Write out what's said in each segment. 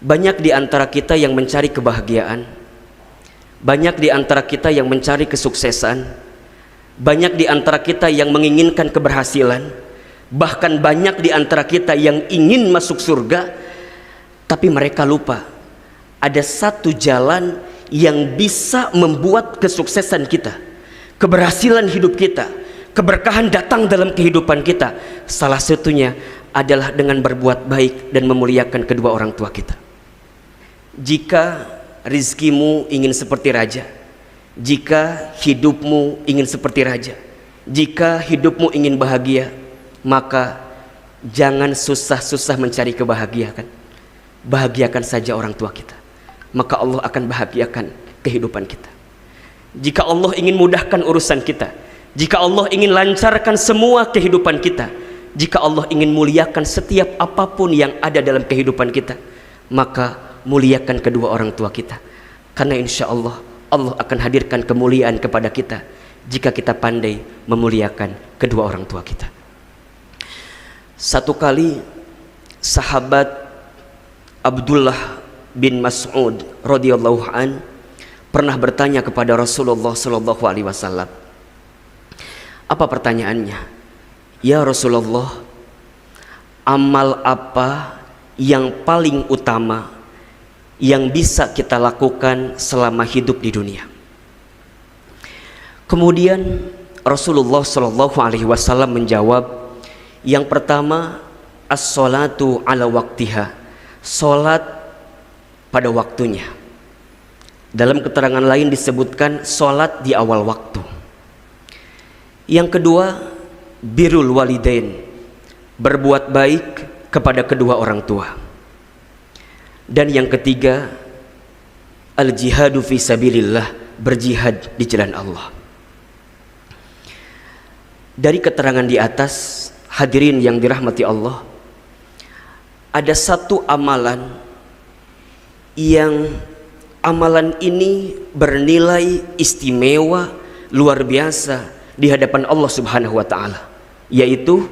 Banyak di antara kita yang mencari kebahagiaan, banyak di antara kita yang mencari kesuksesan, banyak di antara kita yang menginginkan keberhasilan, bahkan banyak di antara kita yang ingin masuk surga. Tapi mereka lupa ada satu jalan yang bisa membuat kesuksesan kita, keberhasilan hidup kita, keberkahan datang dalam kehidupan kita. Salah satunya adalah dengan berbuat baik dan memuliakan kedua orang tua kita. Jika rizkimu ingin seperti raja, jika hidupmu ingin seperti raja, jika hidupmu ingin bahagia, maka jangan susah-susah mencari kebahagiaan. Bahagiakan saja orang tua kita, maka Allah akan bahagiakan kehidupan kita. Jika Allah ingin mudahkan urusan kita, jika Allah ingin lancarkan semua kehidupan kita, jika Allah ingin muliakan setiap apapun yang ada dalam kehidupan kita, maka muliakan kedua orang tua kita. Karena insya Allah Allah akan hadirkan kemuliaan kepada kita jika kita pandai memuliakan kedua orang tua kita. Satu kali sahabat Abdullah bin Mas'ud radhiyallahu an pernah bertanya kepada Rasulullah sallallahu alaihi wasallam. Apa pertanyaannya? Ya Rasulullah, amal apa yang paling utama yang bisa kita lakukan selama hidup di dunia? Kemudian Rasulullah sallallahu alaihi wasallam menjawab, yang pertama as-salatu ala waktiha, salat pada waktunya. Dalam keterangan lain disebutkan salat di awal waktu. Yang kedua birrul walidain, berbuat baik kepada kedua orang tua. Dan yang ketiga al-jihadu fi sabilillah, berjihad di jalan Allah. Dari keterangan di atas, hadirin yang dirahmati Allah, ada satu amalan yang amalan ini bernilai istimewa luar biasa di hadapan Allah Subhanahu wa taala, yaitu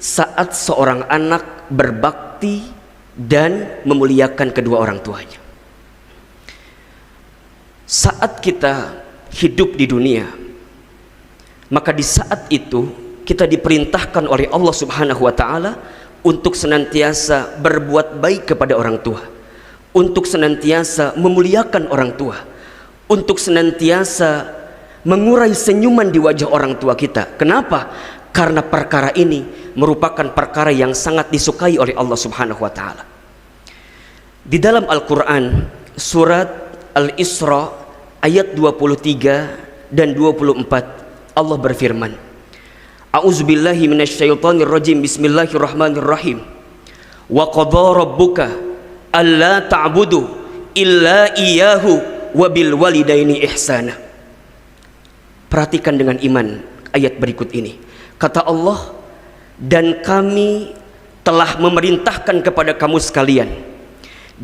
saat seorang anak berbakti dan memuliakan kedua orang tuanya. Saat kita hidup di dunia, maka di saat itu kita diperintahkan oleh Allah Subhanahu wa taala untuk senantiasa berbuat baik kepada orang tua, untuk senantiasa memuliakan orang tua, untuk senantiasa mengurai senyuman di wajah orang tua kita. Kenapa? Karena perkara ini merupakan perkara yang sangat disukai oleh Allah Subhanahu wa taala. Di dalam Al-Qur'an surat Al-Isra ayat 23 dan 24, Allah berfirman, A'udzubillahi minasyaitonirrajim, bismillahirrahmanirrahim. Wa qadha rabbuka alla ta'budu illa iyyahu wa bil walidaini ihsana. Perhatikan dengan iman ayat berikut ini. Kata Allah, dan kami telah memerintahkan kepada kamu sekalian,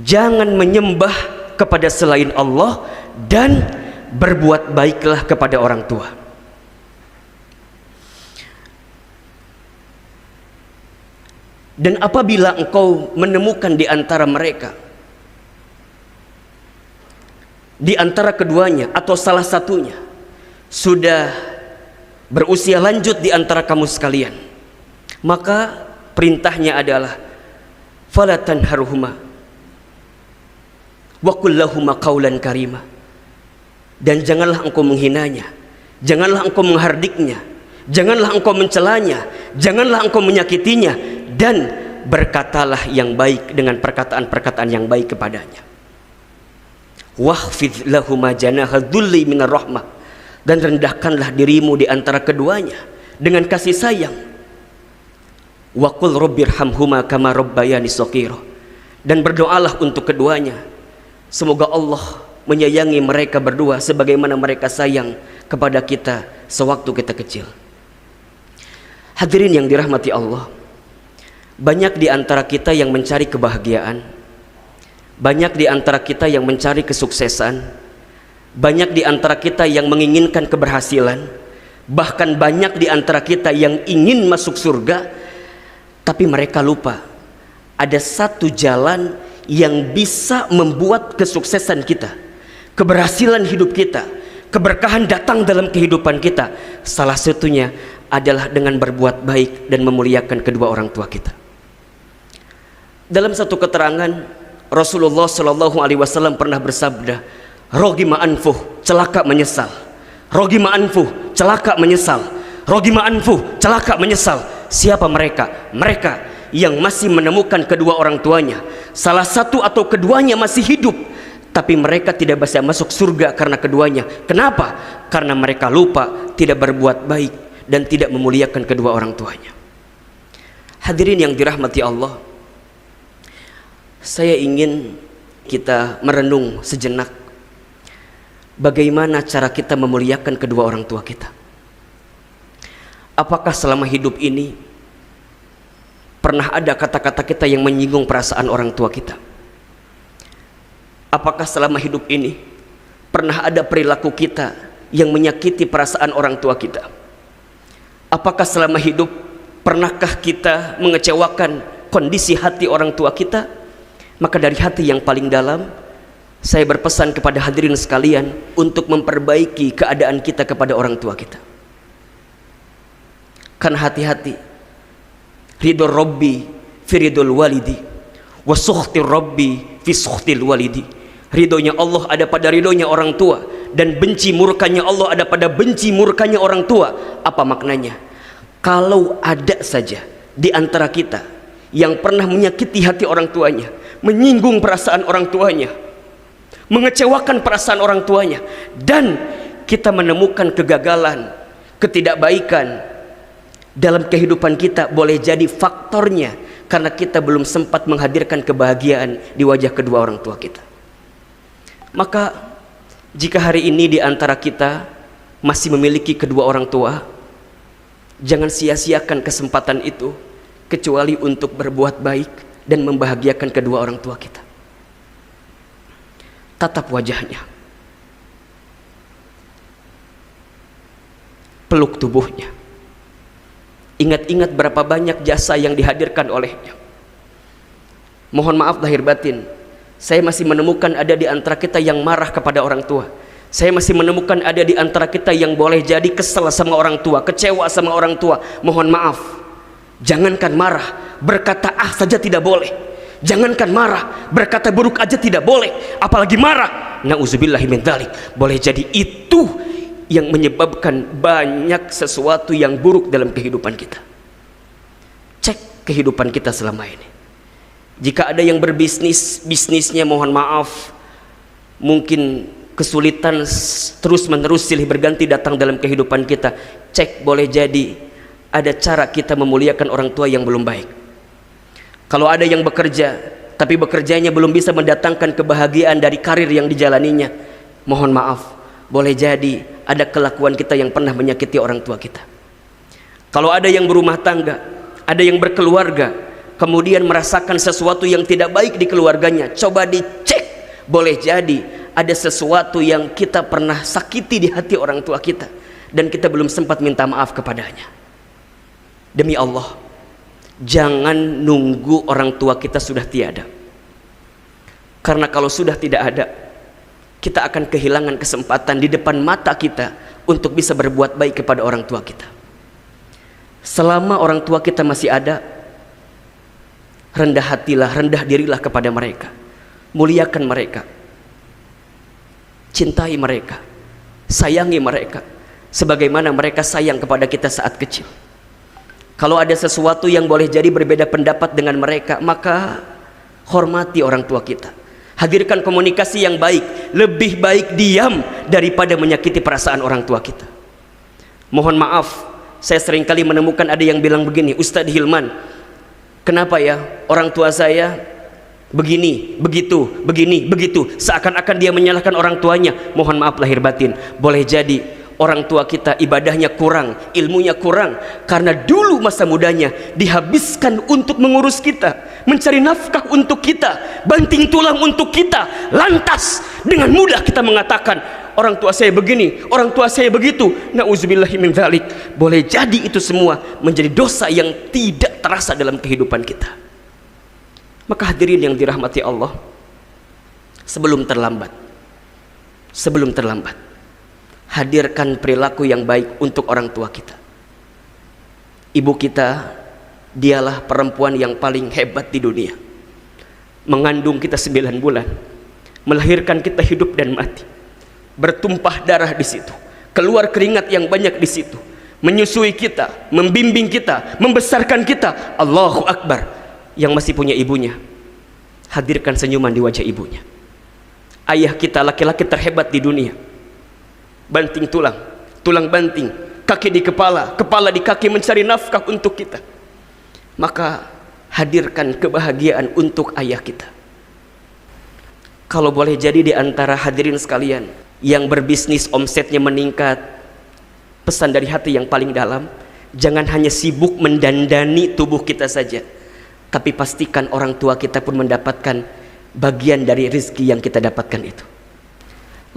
jangan menyembah kepada selain Allah dan berbuat baiklah kepada orang tua. Dan apabila engkau menemukan di antara mereka, di antara keduanya atau salah satunya sudah berusia lanjut di antara kamu sekalian, maka perintahnya adalah fala tanharhuma wa qul lahuma qaulan karima, dan janganlah engkau menghinanya, janganlah engkau menghardiknya, janganlah engkau mencelanya, janganlah engkau menyakitinya, dan berkatalah yang baik dengan perkataan-perkataan yang baik kepadanya. Wahfidh lahuma janaha dhulli minar rahmah, dan rendahkanlah dirimu di antara keduanya dengan kasih sayang. Wa qul rabbirhamhuma kama rabbayani shaghira, dan berdoalah untuk keduanya, semoga Allah menyayangi mereka berdua sebagaimana mereka sayang kepada kita sewaktu kita kecil. Hadirin yang dirahmati Allah, banyak di antara kita yang mencari kebahagiaan, banyak di antara kita yang mencari kesuksesan, banyak di antara kita yang menginginkan keberhasilan, bahkan banyak di antara kita yang ingin masuk surga. Tapi mereka lupa ada satu jalan yang bisa membuat kesuksesan kita, keberhasilan hidup kita, keberkahan datang dalam kehidupan kita, salah satunya adalah dengan berbuat baik dan memuliakan kedua orang tua kita. Dalam satu keterangan, Rasulullah Shallallahu Alaihi Wasallam pernah bersabda, "Rogima anfuh, celaka menyesal. Rogima anfuh, celaka menyesal. Rogima anfuh, celaka menyesal." Siapa mereka? Mereka yang masih menemukan kedua orang tuanya, salah satu atau keduanya masih hidup, tapi mereka tidak bisa masuk surga karena keduanya. Kenapa? Karena mereka lupa, tidak berbuat baik, dan tidak memuliakan kedua orang tuanya. Hadirin yang dirahmati Allah, saya ingin kita merenung sejenak bagaimana cara kita memuliakan kedua orang tua kita. Apakah selama hidup ini pernah ada kata-kata kita yang menyinggung perasaan orang tua kita? Apakah selama hidup ini pernah ada perilaku kita yang menyakiti perasaan orang tua kita? Apakah selama hidup pernahkah kita mengecewakan kondisi hati orang tua kita? Maka dari hati yang paling dalam, saya berpesan kepada hadirin sekalian untuk memperbaiki keadaan kita kepada orang tua kita. Kan hati-hati, ridho Rabbi fi ridhol walidi, wa sukhti Rabbi fi sukhtil walidi. Ridhonya Allah ada pada ridhonya orang tua, dan benci murkanya Allah ada pada benci murkanya orang tua. Apa maknanya? Kalau ada saja di antara kita yang pernah menyakiti hati orang tuanya, menyinggung perasaan orang tuanya, mengecewakan perasaan orang tuanya, dan kita menemukan kegagalan, ketidakbaikan dalam kehidupan kita, boleh jadi faktornya karena kita belum sempat menghadirkan kebahagiaan di wajah kedua orang tua kita. Maka jika hari ini di antara kita masih memiliki kedua orang tua, jangan sia-siakan kesempatan itu kecuali untuk berbuat baik dan membahagiakan kedua orang tua kita. Tatap wajahnya, peluk tubuhnya, ingat-ingat berapa banyak jasa yang dihadirkan olehnya. Mohon maaf lahir batin, saya masih menemukan ada di antara kita yang marah kepada orang tua. Saya masih menemukan ada di antara kita yang boleh jadi kesel sama orang tua, kecewa sama orang tua. Mohon maaf, jangankan marah, berkata ah saja tidak boleh. Jangankan marah, berkata buruk aja tidak boleh, apalagi marah. Nauzubillahi min dzalik. Boleh jadi itu yang menyebabkan banyak sesuatu yang buruk dalam kehidupan kita. Cek kehidupan kita selama ini. Jika ada yang berbisnis, bisnisnya mohon maaf, mungkin kesulitan terus menerus silih berganti datang dalam kehidupan kita. Cek, boleh jadi ada cara kita memuliakan orang tua yang belum baik. Kalau ada yang bekerja tapi bekerjanya belum bisa mendatangkan kebahagiaan dari karir yang dijalaninya, mohon maaf, boleh jadi ada kelakuan kita yang pernah menyakiti orang tua kita. Kalau ada yang berumah tangga, ada yang berkeluarga, kemudian merasakan sesuatu yang tidak baik di keluarganya, coba dicek, boleh jadi ada sesuatu yang kita pernah sakiti di hati orang tua kita dan kita belum sempat minta maaf kepadanya. Demi Allah, jangan nunggu orang tua kita sudah tiada, karena kalau sudah tidak ada, kita akan kehilangan kesempatan di depan mata kita untuk bisa berbuat baik kepada orang tua kita. Selama orang tua kita masih ada, rendah hatilah, rendah dirilah kepada mereka, muliakan mereka, cintai mereka, sayangi mereka sebagaimana mereka sayang kepada kita saat kecil. Kalau ada sesuatu yang boleh jadi berbeda pendapat dengan mereka, maka hormati orang tua kita, hadirkan komunikasi yang baik. Lebih baik diam daripada menyakiti perasaan orang tua kita. Mohon maaf, saya seringkali menemukan ada yang bilang begini, Ustadz Hilman, kenapa ya orang tua saya begini, begitu, begini, begitu, seakan-akan dia menyalahkan orang tuanya. Mohon maaf lahir batin, boleh jadi orang tua kita ibadahnya kurang, ilmunya kurang, karena dulu masa mudanya dihabiskan untuk mengurus kita, mencari nafkah untuk kita, banting tulang untuk kita. Lantas dengan mudah kita mengatakan orang tua saya begini, orang tua saya begitu. Nauzubillahi min dzalik. Boleh jadi itu semua menjadi dosa yang tidak terasa dalam kehidupan kita. Maka hadirin yang dirahmati Allah, sebelum terlambat, hadirkan perilaku yang baik untuk orang tua kita. Ibu kita, dialah perempuan yang paling hebat di dunia. Mengandung kita 9 bulan, melahirkan kita hidup dan mati, bertumpah darah di situ, keluar keringat yang banyak di situ, menyusui kita, membimbing kita, membesarkan kita. Allahu Akbar. Yang masih punya ibunya, hadirkan senyuman di wajah ibunya. Ayah kita laki-laki terhebat di dunia, banting tulang, tulang banting, kaki di kepala, kepala di kaki, mencari nafkah untuk kita. Maka hadirkan kebahagiaan untuk ayah kita. Kalau boleh jadi di antara hadirin sekalian yang berbisnis omsetnya meningkat, pesan dari hati yang paling dalam, jangan hanya sibuk mendandani tubuh kita saja, tapi pastikan orang tua kita pun mendapatkan bagian dari rezeki yang kita dapatkan itu.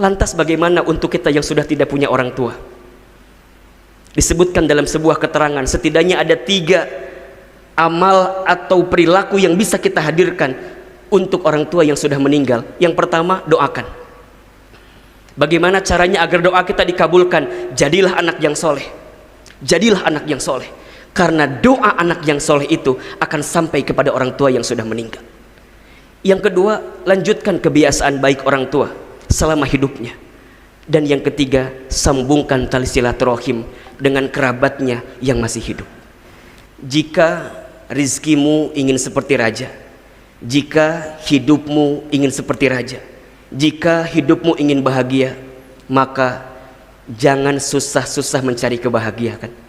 Lantas bagaimana untuk kita yang sudah tidak punya orang tua? Disebutkan dalam sebuah keterangan, setidaknya ada 3 amal atau perilaku yang bisa kita hadirkan untuk orang tua yang sudah meninggal. Yang pertama, doakan. Bagaimana caranya agar doa kita dikabulkan? Jadilah anak yang soleh. Jadilah anak yang soleh. Karena doa anak yang soleh itu akan sampai kepada orang tua yang sudah meninggal. Yang kedua, lanjutkan kebiasaan baik orang tua selama hidupnya. Dan yang ketiga, sambungkan tali silaturahim dengan kerabatnya yang masih hidup. Jika rizkimu ingin seperti raja, jika hidupmu ingin seperti raja, jika hidupmu ingin bahagia, maka jangan susah-susah mencari kebahagiaan.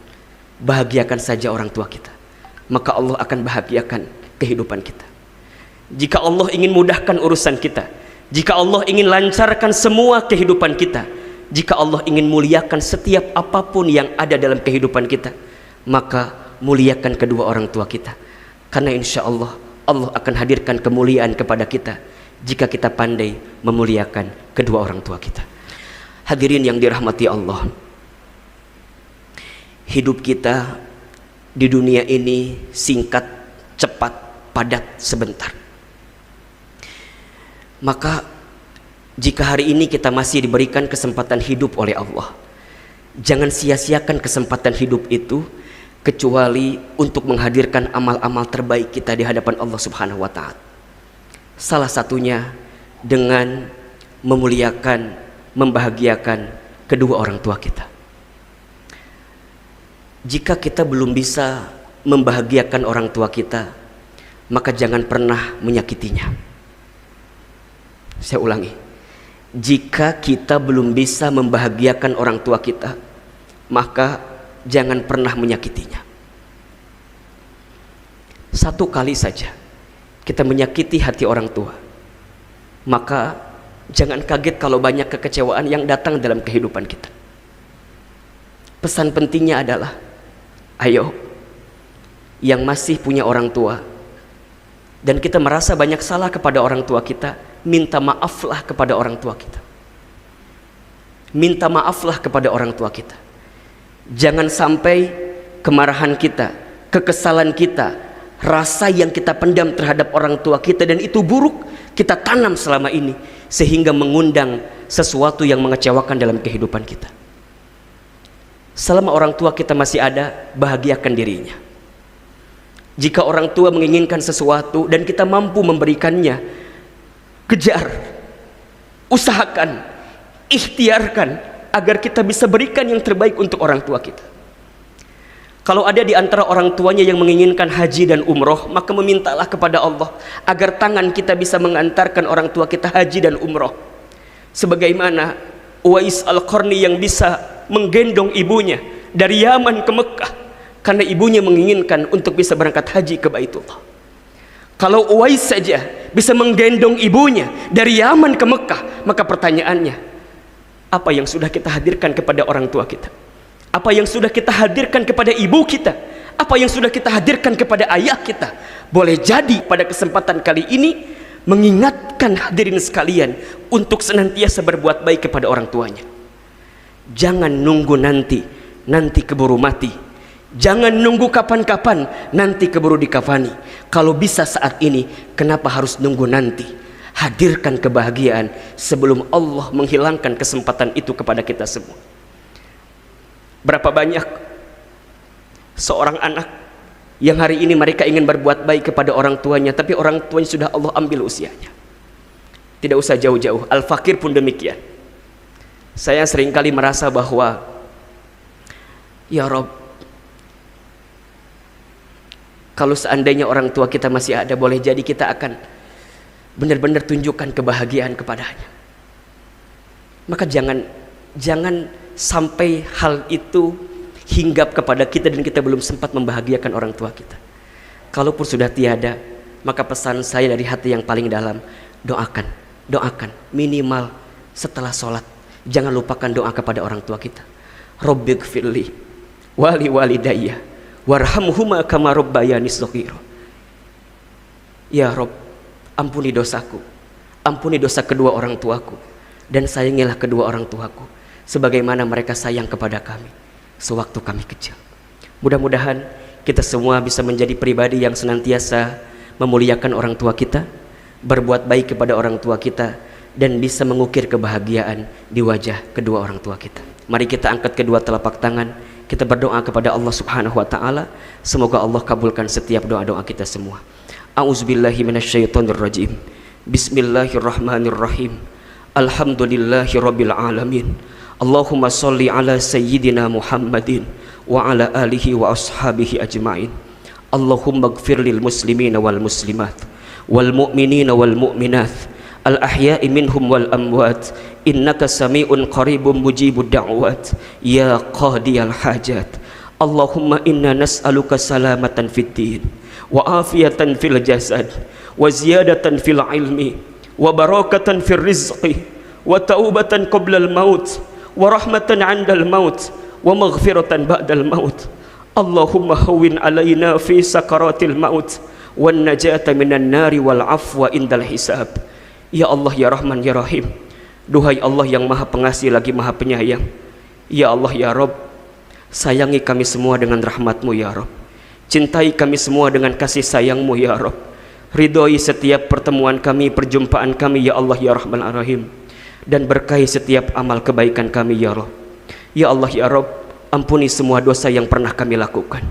Bahagiakan saja orang tua kita, maka Allah akan bahagiakan kehidupan kita. Jika Allah ingin mudahkan urusan kita, jika Allah ingin lancarkan semua kehidupan kita, jika Allah ingin muliakan setiap apapun yang ada dalam kehidupan kita, maka muliakan kedua orang tua kita. Karena insya Allah, Allah akan hadirkan kemuliaan kepada kita jika kita pandai memuliakan kedua orang tua kita. Hadirin yang dirahmati Allah, hidup kita di dunia ini singkat, cepat, padat, sebentar. Maka jika hari ini kita masih diberikan kesempatan hidup oleh Allah, jangan sia-siakan kesempatan hidup itu kecuali untuk menghadirkan amal-amal terbaik kita di hadapan Allah Subhanahu wa Ta'ala. Salah satunya dengan memuliakan, membahagiakan kedua orang tua kita. Jika kita belum bisa membahagiakan orang tua kita, maka jangan pernah menyakitinya. Saya ulangi, jika kita belum bisa membahagiakan orang tua kita, maka jangan pernah menyakitinya. Satu kali saja kita menyakiti hati orang tua, maka jangan kaget kalau banyak kekecewaan yang datang dalam kehidupan kita. Pesan pentingnya adalah, ayo yang masih punya orang tua dan kita merasa banyak salah kepada orang tua kita, minta maaflah kepada orang tua kita. Minta maaflah kepada orang tua kita. Jangan sampai kemarahan kita, kekesalan kita, rasa yang kita pendam terhadap orang tua kita dan itu buruk, kita tanam selama ini sehingga mengundang sesuatu yang mengecewakan dalam kehidupan kita. Selama orang tua kita masih ada, bahagiakan dirinya. Jika orang tua menginginkan sesuatu dan kita mampu memberikannya, kejar, usahakan, ikhtiarkan agar kita bisa berikan yang terbaik untuk orang tua kita. Kalau ada di antara orang tuanya yang menginginkan haji dan umroh, maka memintalah kepada Allah agar tangan kita bisa mengantarkan orang tua kita haji dan umroh. Sebagaimana Uwais Al-Qarni yang bisa menggendong ibunya dari Yaman ke Mekah karena ibunya menginginkan untuk bisa berangkat haji ke Baitullah. Kalau Uwais saja bisa menggendong ibunya dari Yaman ke Mekah, maka pertanyaannya, apa yang sudah kita hadirkan kepada orang tua kita? Apa yang sudah kita hadirkan kepada ibu kita? Apa yang sudah kita hadirkan kepada ayah kita? Boleh jadi pada kesempatan kali ini mengingatkan hadirin sekalian untuk senantiasa berbuat baik kepada orang tuanya. Jangan nunggu nanti keburu mati. Jangan nunggu kapan-kapan, nanti keburu dikafani. Kalau bisa saat ini, kenapa harus nunggu nanti? Hadirkan kebahagiaan sebelum Allah menghilangkan kesempatan itu kepada kita semua. Berapa banyak seorang anak yang hari ini mereka ingin berbuat baik kepada orang tuanya, tapi orang tuanya sudah Allah ambil usianya. Tidak usah jauh-jauh, al-fakir pun demikian. Saya seringkali merasa bahwa ya Rob, kalau seandainya orang tua kita masih ada, boleh jadi kita akan benar-benar tunjukkan kebahagiaan kepadanya. Maka jangan sampai hal itu hinggap kepada kita dan kita belum sempat membahagiakan orang tua kita. Kalaupun sudah tiada, maka pesan saya dari hati yang paling dalam, doakan minimal setelah sholat. Jangan lupakan doa kepada orang tua kita. Rabbighfirli wali walidayya warhamhuma kama rabbayani shaghira. Ya Rob, ampuni dosaku, ampuni dosa kedua orang tuaku, dan sayangilah kedua orang tuaku sebagaimana mereka sayang kepada kami sewaktu kami kecil. Mudah-mudahan kita semua bisa menjadi pribadi yang senantiasa memuliakan orang tua kita, berbuat baik kepada orang tua kita, dan bisa mengukir kebahagiaan di wajah kedua orang tua kita. Mari kita angkat kedua telapak tangan, kita berdoa kepada Allah Subhanahu wa taala. Semoga Allah kabulkan setiap doa-doa kita semua. A'udzubillahi minasyaitonirrajim. Bismillahirrahmanirrahim. Alhamdulillahirabbil alamin. Allahumma shalli ala sayyidina Muhammadin wa ala alihi wa ashabihi ajmain. Allahumma ighfir lil muslimina wal muslimat wal mu'minina wal mu'minat al ahya'i minhum wal amwat innaka sami'un qaribun mujibud da'wat ya qadiyal hajat. Allahumma inna nas'aluka salamatan fid din wa afiyatan fil jasad wa ziyadatan fil ilmi wa barakatan fil rizqi wa taubatan qabla al maut wa rahmatan 'inda al maut wa maghfiratan ba'da al maut. Allahumma hawwin 'alaina fi sakaratil maut wan najata minan nari wal afwa indal hisab. Ya Allah, ya Rahman, ya Rahim. Duhai Allah yang maha pengasih lagi maha penyayang. Ya Allah, ya Rob, sayangi kami semua dengan rahmat-Mu ya Rob. Cintai kami semua dengan kasih sayang-Mu ya Rob. Ridhoi setiap pertemuan kami, perjumpaan kami ya Allah, ya Rahman, ya Rahim. Dan berkahi setiap amal kebaikan kami ya Rob. Ya Allah, ya Rob, ampuni semua dosa yang pernah kami lakukan.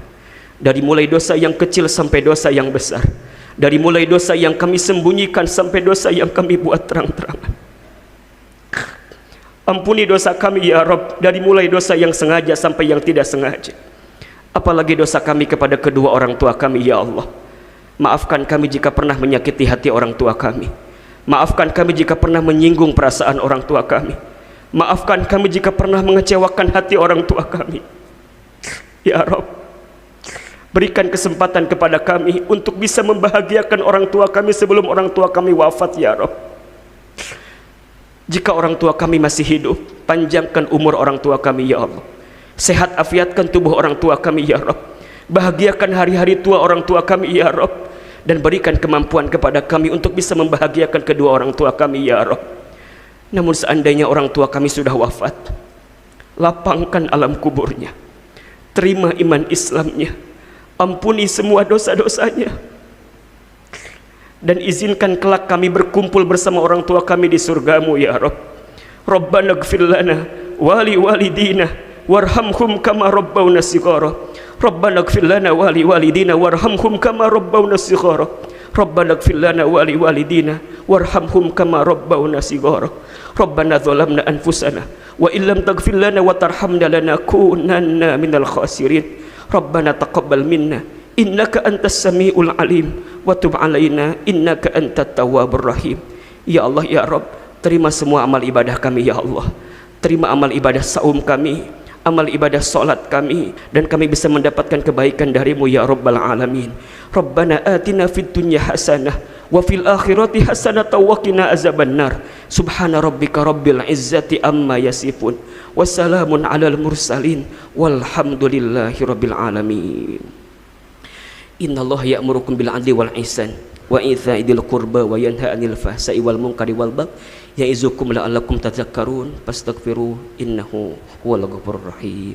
Dari mulai dosa yang kecil sampai dosa yang besar. Dari mulai dosa yang kami sembunyikan sampai dosa yang kami buat terang-terangan. Ampuni dosa kami ya Rob, dari mulai dosa yang sengaja sampai yang tidak sengaja. Apalagi dosa kami kepada kedua orang tua kami ya Allah. Maafkan kami jika pernah menyakiti hati orang tua kami. Maafkan kami jika pernah menyinggung perasaan orang tua kami. Maafkan kami jika pernah mengecewakan hati orang tua kami. Ya Rob, berikan kesempatan kepada kami untuk bisa membahagiakan orang tua kami sebelum orang tua kami wafat ya Rob. Jika orang tua kami masih hidup, panjangkan umur orang tua kami ya Allah. Sehat afiatkan tubuh orang tua kami ya Rob. Bahagiakan hari-hari tua orang tua kami ya Rob. Dan berikan kemampuan kepada kami untuk bisa membahagiakan kedua orang tua kami ya Rob. Namun seandainya orang tua kami sudah wafat, lapangkan alam kuburnya, terima iman Islamnya, ampuni semua dosa-dosanya, dan izinkan kelak kami berkumpul bersama orang tua kami di surgamu ya Rob. Rabbana ighfir lana wali walidina warhamhum kama rabbawna shighara. Rabbana ighfir lana wali walidina warhamhum kama rabbawna shighara. Rabbana ighfir lana wali walidina warhamhum kama rabbawna shighara. Rabbana zalamna anfusana wa illam taghfir lana wa tarhamna lanakunanna minal khasirin. Rabbana taqabbal minna innaka antas samiul alim wa tub alaina innaka antat tawwabur rahim. Ya Allah, ya Rabb, terima semua amal ibadah kami ya Allah. Terima amal ibadah saum kami, amal ibadah salat kami, dan kami bisa mendapatkan kebaikan darimu ya Rabbal alamin. Rabbana atina fid dunya hasanah wa fil akhirati hasanatan wa qina azabannar. Subhana rabbika rabbil izzati amma yasifun wa salamun alal mursalin walhamdulillahi rabbil alamin. Innallaha ya'murukum bil 'adli wal ihsan wa ita'i dzil qurba wa yanha 'anil fahsai wal munkari wal baghi ya'izukum la'allakum tadhakkarun fastaghfiru innahu huwal ghafurur rahim.